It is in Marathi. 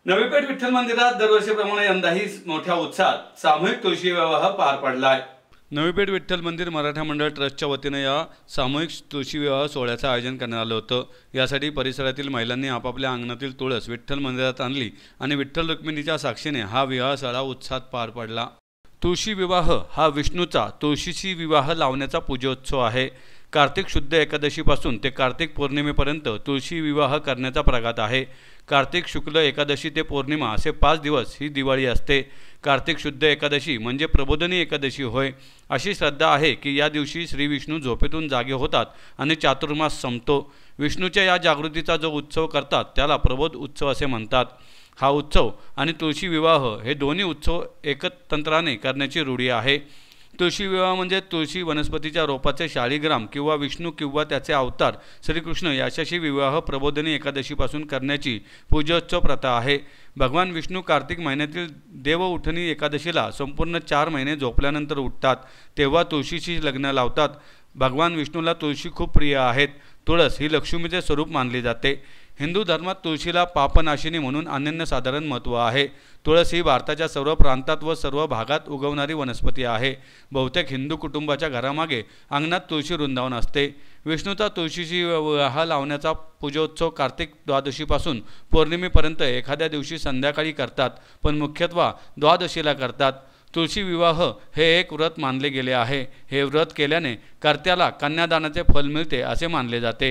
नवी पेठ विठ्ठल मंदिरात दरवर्षीप्रमाणे यंदाही मोठ्या उत्साहात सामूहिक तुळशी विवाह पार पडलाय। नवी पेठ विठ्ठल मंदिर मराठा मंडळ ट्रस्टच्या वतीने या सामूहिक तुळशी विवाह सोहळ्याचं आयोजन करण्यात आलं होतं। यासाठी परिसरातील महिलांनी आपापल्या अंगणातील तुळस विठ्ठल मंदिरात आणली आणि विठ्ठल रुक्मिणीच्या साक्षीने हा विवाह सोहळा उत्साहात पार पडला। तुळशी विवाह हा विष्णूचा तुळशीशी विवाह लावण्याचा पूजोत्सव आहे। कार्तिक शुद्ध एकादशीपासून ते कार्तिक पौर्णिमेपर्यंत तुळशी विवाह करण्याचा प्रघात आहे। कार्तिक शुक्ल एकादशी ते पौर्णिमा असे 5 दिवस ही दिवाळी असते। कार्तिक शुद्ध एकादशी म्हणजे प्रबोधिनी एकादशी होय। अशी श्रद्धा आहे की या दिवशी श्री विष्णू झोपेतून जागे होतात आणि चातुर्मास संपतो। विष्णूच्या या जागृतीचा जो उत्सव करतात त्याला प्रबोध उत्सव असे म्हणतात। हा उत्सव आणि तुळशी विवाह हे दोन्ही उत्सव एकतंत्राने करण्याची रूढी आहे। तुळशी विवाह म्हणजे तुळशी वनस्पतीच्या रोपाचे शाळीग्राम किंवा विष्णू किंवा त्याचे अवतार श्रीकृष्ण याच्याशी विवाह प्रबोधिनी एकादशीपासून करण्याची पूजोत्सव प्रथा आहे। भगवान विष्णू कार्तिक महिन्यातील देवउठणी एकादशीला संपूर्ण 4 महिने झोपल्यानंतर उठतात तेव्हा तुळशीशी लग्न लावतात। भगवान विष्णूला तुळशी खूप प्रिय आहेत। तुळस ही लक्ष्मीचे स्वरूप मानली जाते। हिंदू धर्मात तुळशीला पापनाशिनी म्हणून अनन्यसाधारण महत्त्व आहे। तुळस ही भारताच्या सर्व प्रांतात व सर्व भागात उगवणारी वनस्पती आहे। बहुतेक हिंदू कुटुंबाच्या घरामागे अंगणात तुळशी वृंदावन असते। विष्णूचा तुळशीशी विवाह लावण्याचा पूजोत्सव कार्तिक द्वादशीपासून पौर्णिमेपर्यंत एखाद्या दिवशी संध्याकाळी करतात, पण मुख्यत्वे द्वादशीला करतात। तुळशी विवाह हे एक व्रत मानले गेले आहे। हे व्रत केल्याने कर्त्याला कन्यादानाचे फल मिळते असे मानले जाते।